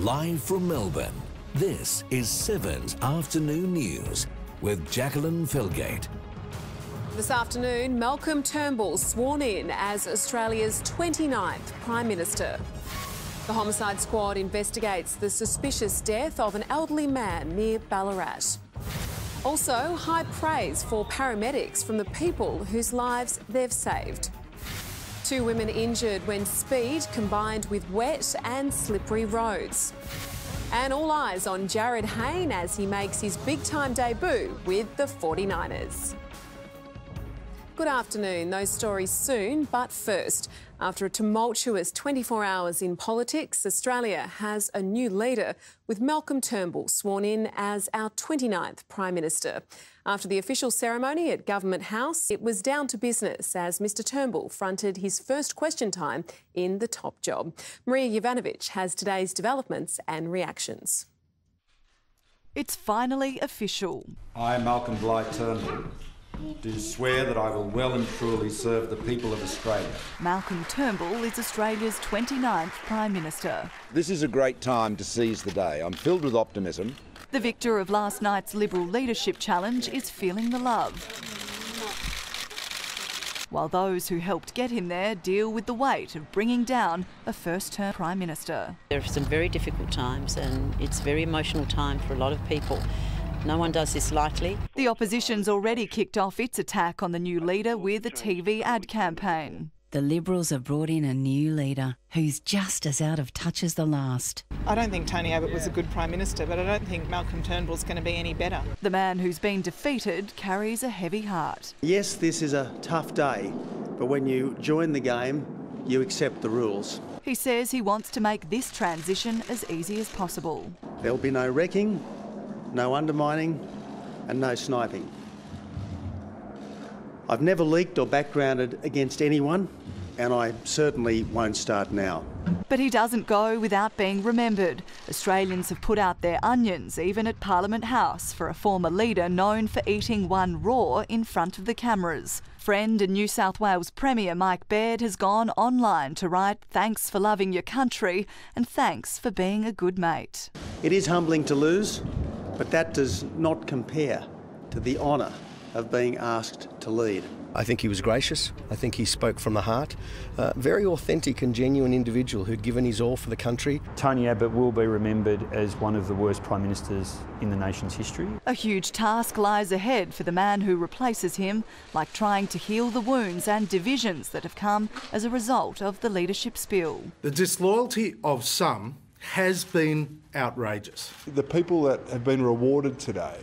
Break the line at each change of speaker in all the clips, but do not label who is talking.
Live from Melbourne, this is 7's Afternoon News with Jacqueline Felgate.
This afternoon, Malcolm Turnbull sworn in as Australia's 29th Prime Minister. The homicide squad investigates the suspicious death of an elderly man near Ballarat. Also, high praise for paramedics from the people whose lives they've saved. 2 women injured when speed combined with wet and slippery roads. And all eyes on HAYNE as he makes his big-time debut with the 49ers. Good afternoon. Those stories soon, but first, after a tumultuous 24 hours in politics, Australia has a new leader, with Malcolm Turnbull sworn in as our 29th Prime Minister. After the official ceremony at Government House, it was down to business as Mr Turnbull fronted his first question time in the top job. Maria Jovanovic has today's developments and reactions.
It's finally official.
I, Malcolm Turnbull, do swear that I will well and truly serve the people of Australia.
Malcolm Turnbull is Australia's 29th Prime Minister.
This is a great time to seize the day. I'm filled with optimism.
The victor of last night's Liberal leadership challenge is feeling the love, while those who helped get him there deal with the weight of bringing down a first-term Prime Minister.
There are some very difficult times and it's a very emotional time for a lot of people. No one does this lightly.
The opposition's already kicked off its attack on the new leader with a TV ad campaign.
The Liberals have brought in a new leader who's just as out of touch as the last.
I don't think Tony Abbott was a good Prime Minister, but I don't think Malcolm Turnbull's going to be any better.
The man who's been defeated carries a heavy heart.
Yes, this is a tough day, but when you join the game, you accept the rules.
He says he wants to make this transition as easy as possible.
There'll be no wrecking, no undermining and no sniping. I've never leaked or backgrounded against anyone, and I certainly won't start now.
But he doesn't go without being remembered. Australians have put out their onions, even at Parliament House, for a former leader known for eating one raw in front of the cameras. Friend and New South Wales Premier Mike Baird has gone online to write thanks for loving your country and thanks for being a good mate.
It is humbling to lose, but that does not compare to the honour of being asked to lead.
I think he was gracious. I think he spoke from the heart. Very authentic and genuine individual who'd given his all for the country.
Tony Abbott will be remembered as one of the worst Prime Ministers in the nation's history.
A huge task lies ahead for the man who replaces him, like trying to heal the wounds and divisions that have come as a result of the leadership spill.
The disloyalty of some has been outrageous.
The people that have been rewarded today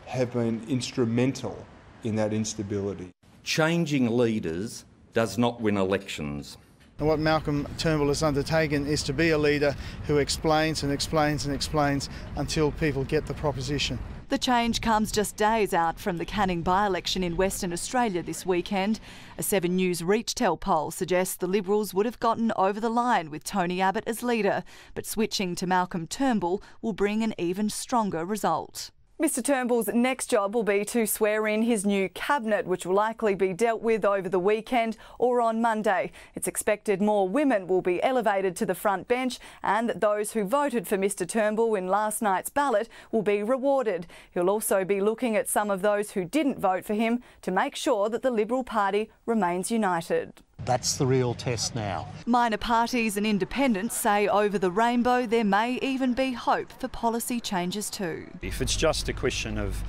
have been instrumental in that instability.
Changing leaders does not win elections.
And what Malcolm Turnbull has undertaken is to be a leader who explains and explains and explains until people get the proposition.
The change comes just days out from the Canning by-election in Western Australia this weekend. A 7 News ReachTel poll suggests the Liberals would have gotten over the line with Tony Abbott as leader, but switching to Malcolm Turnbull will bring an even stronger result. Mr Turnbull's next job will be to swear in his new cabinet, which will likely be dealt with over the weekend or on Monday. It's expected more women will be elevated to the front bench and that those who voted for Mr Turnbull in last night's ballot will be rewarded. He'll also be looking at some of those who didn't vote for him to make sure that the Liberal Party remains united.
That's the real test now.
Minor parties and independents say over the rainbow there may even be hope for policy changes too.
If it's just a question of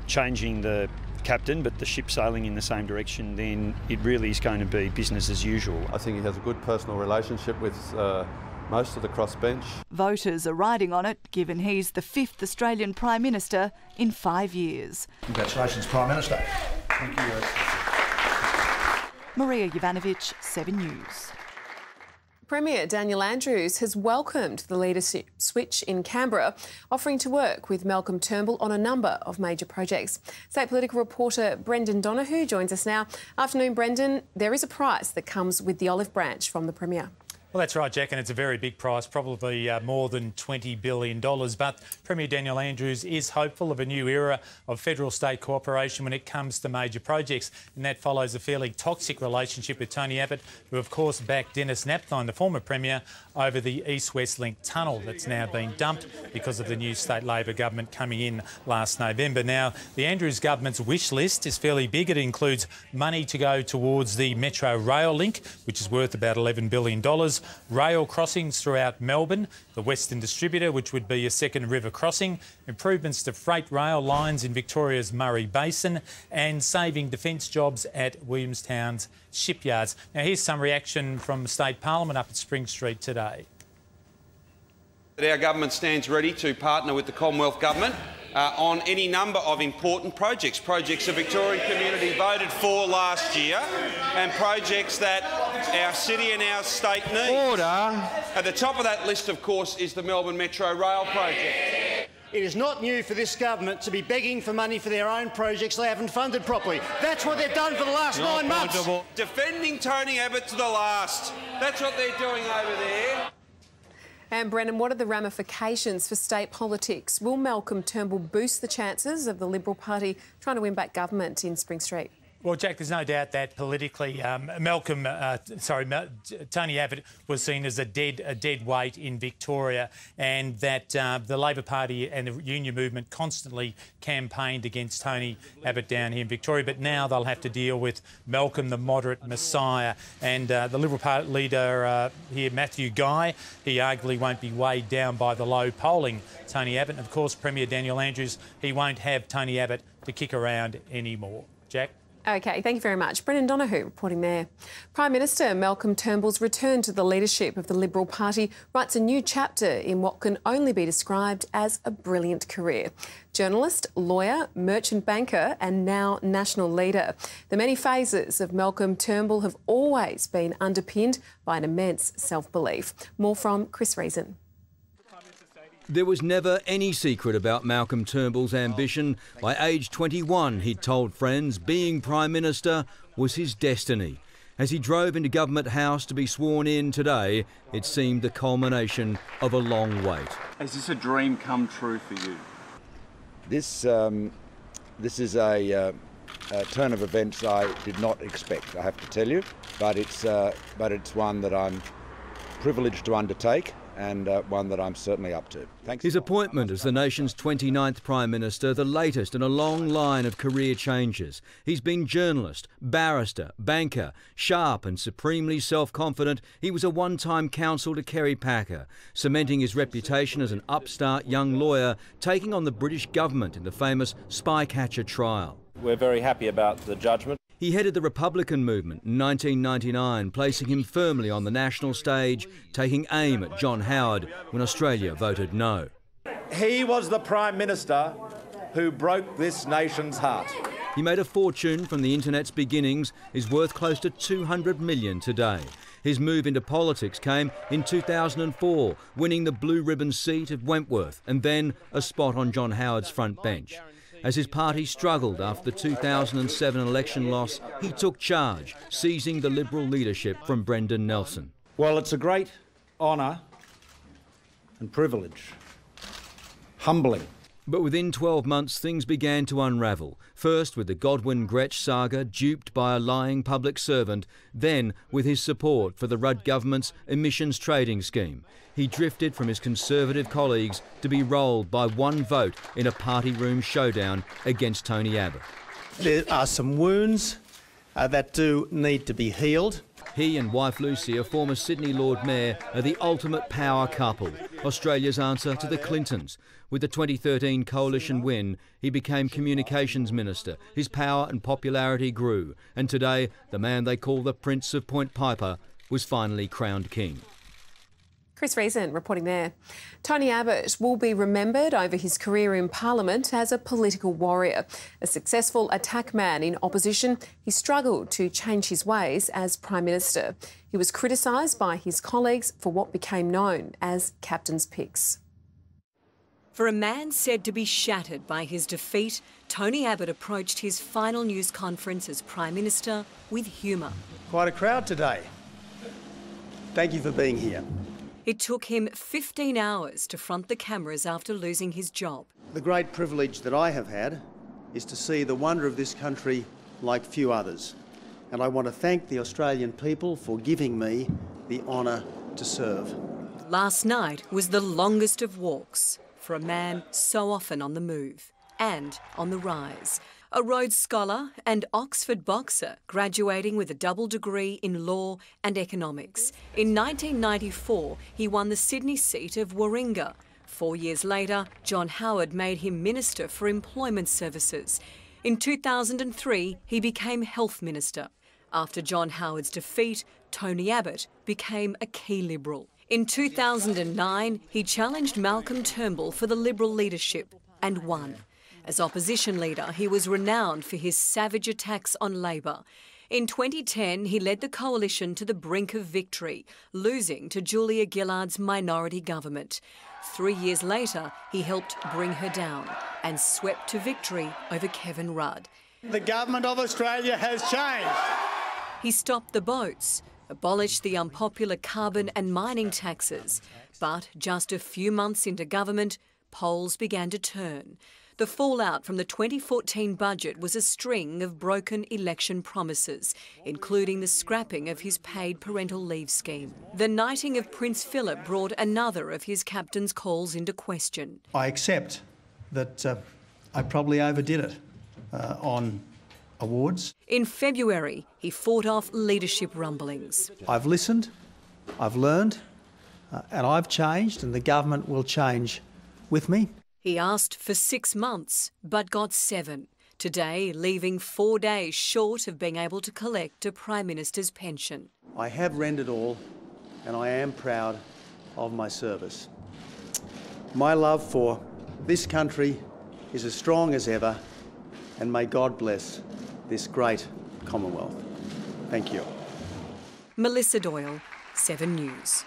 changing the captain but the ship sailing in the same direction, then it really is going to be business as usual.
I think he has a good personal relationship with most of the crossbench.
Voters are riding on it, given he's the 5th Australian Prime Minister in 5 years.
Congratulations, Prime Minister.
Thank you.
Maria Jovanovic, 7 News.
Premier Daniel Andrews has welcomed the leadership switch in Canberra, offering to work with Malcolm Turnbull on a number of major projects. State political reporter Brendan Donoghue joins us now. Afternoon, Brendan. There is a prize that comes with the olive branch from the Premier.
Well, that's right, Jack, and it's a very big price, probably more than $20 billion. But Premier Daniel Andrews is hopeful of a new era of federal-state cooperation when it comes to major projects, and that follows a fairly toxic relationship with Tony Abbott, who, of course, backed Dennis Napthine, the former Premier, over the East-West Link tunnel that's now been dumped because of the new state Labor government coming in last November. Now, the Andrews government's wish list is fairly big. It includes money to go towards the Metro Rail link, which is worth about $11 billion, rail crossings throughout Melbourne, the Western Distributor, which would be a second river crossing, improvements to freight rail lines in Victoria's Murray Basin, and saving defence jobs at Williamstown's shipyards. Now, here's some reaction from State Parliament up at Spring Street today.
Our government stands ready to partner with the Commonwealth Government on any number of important projects the Victorian community voted for last year, and projects that our city and our state need.
Order.
At the top of that list, of course, is the Melbourne Metro Rail project.
It is not new for this government to be begging for money for their own projects they haven't funded properly. That's what they've done for the last 9 months.
Defending Tony Abbott to the last. That's what they're doing over there.
And Brennan, what are the ramifications for state politics? Will Malcolm Turnbull boost the chances of the Liberal Party trying to win back government in Spring Street?
Well, Jack, there's no doubt that politically, Tony Abbott was seen as a dead weight in Victoria, and that the Labor Party and the union movement constantly campaigned against Tony Abbott down here in Victoria. But now they'll have to deal with Malcolm, the moderate messiah, and the Liberal Party leader here, Matthew Guy. He arguably won't be weighed down by the low polling Tony Abbott. And of course, Premier Daniel Andrews, he won't have Tony Abbott to kick around anymore. Jack?
OK, thank you very much. Brennan Donoghue reporting there. Prime Minister Malcolm Turnbull's return to the leadership of the Liberal Party writes a new chapter in what can only be described as a brilliant career. Journalist, lawyer, merchant banker and now national leader. The many phases of Malcolm Turnbull have always been underpinned by an immense self-belief. More from Chris Reason.
There was never any secret about Malcolm Turnbull's ambition. By age 21, he'd told friends being Prime Minister was his destiny. As he drove into Government House to be sworn in today, it seemed the culmination of a long wait.
Is this a dream come true for you?
This is a turn of events I did not expect, I have to tell you, but it's one that I'm privileged to undertake, and one that I'm certainly up to. Thanks.
His appointment as the nation's 29th Prime Minister, the latest in a long line of career changes. He's been journalist, barrister, banker, sharp and supremely self-confident. He was a one-time counsel to Kerry Packer, cementing his reputation as an upstart young lawyer, taking on the British government in the famous Spycatcher trial.
We're very happy about the judgment.
He headed the Republican movement in 1999, placing him firmly on the national stage, taking aim at John Howard when Australia voted no.
He was the Prime Minister who broke this nation's heart.
He made a fortune from the internet's beginnings, is worth close to $200 million today. His move into politics came in 2004, winning the blue ribbon seat of Wentworth and then a spot on John Howard's front bench. As his party struggled after the 2007 election loss, he took charge, seizing the Liberal leadership from Brendan Nelson.
Well, it's a great honour and privilege. Humbling.
But within 12 months, things began to unravel. First with the Godwin-Gretsch saga, duped by a lying public servant, then with his support for the Rudd government's emissions trading scheme. He drifted from his Conservative colleagues to be rolled by one vote in a party room showdown against Tony Abbott.
There are some wounds that do need to be healed.
He and wife Lucy, a former Sydney Lord Mayor, are the ultimate power couple, Australia's answer to the Clintons. With the 2013 coalition win, he became Communications Minister. His power and popularity grew, and today, the man they call the Prince of Point Piper was finally crowned king.
Chris Reason reporting there. Tony Abbott will be remembered over his career in Parliament as a political warrior. A successful attack man in opposition, he struggled to change his ways as Prime Minister. He was criticised by his colleagues for what became known as captain's picks.
For a man said to be shattered by his defeat, Tony Abbott approached his final news conference as Prime Minister with humour.
Quite a crowd today. Thank you for being here.
It took him 15 hours to front the cameras after losing his job.
The great privilege that I have had is to see the wonder of this country like few others. And I want to thank the Australian people for giving me the honour to serve.
Last night was the longest of walks for a man so often on the move and on the rise. A Rhodes Scholar and Oxford boxer, graduating with a double degree in law and economics. In 1994, he won the Sydney seat of Warringah. 4 years later, John Howard made him Minister for Employment Services. In 2003, he became Health Minister. After John Howard's defeat, Tony Abbott became a key Liberal. In 2009, he challenged Malcolm Turnbull for the Liberal leadership and won. As opposition leader, he was renowned for his savage attacks on Labor. In 2010, he led the coalition to the brink of victory, losing to Julia Gillard's minority government. 3 years later, he helped bring her down and swept to victory over Kevin Rudd.
The government of Australia has changed.
He stopped the boats, abolished the unpopular carbon and mining taxes. But just a few months into government, polls began to turn. The fallout from the 2014 budget was a string of broken election promises, including the scrapping of his paid parental leave scheme. The knighting of Prince Philip brought another of his captain's calls into question.
I accept that I probably overdid it on awards.
In February, he fought off leadership rumblings.
I've listened, I've learned, and I've changed, and the government will change with me.
He asked for 6 months, but got 7. Today, leaving 4 days short of being able to collect a Prime Minister's pension.
I have rendered all, and I am proud of my service. My love for this country is as strong as ever, and may God bless this great Commonwealth. Thank you.
Melissa Doyle, 7 News.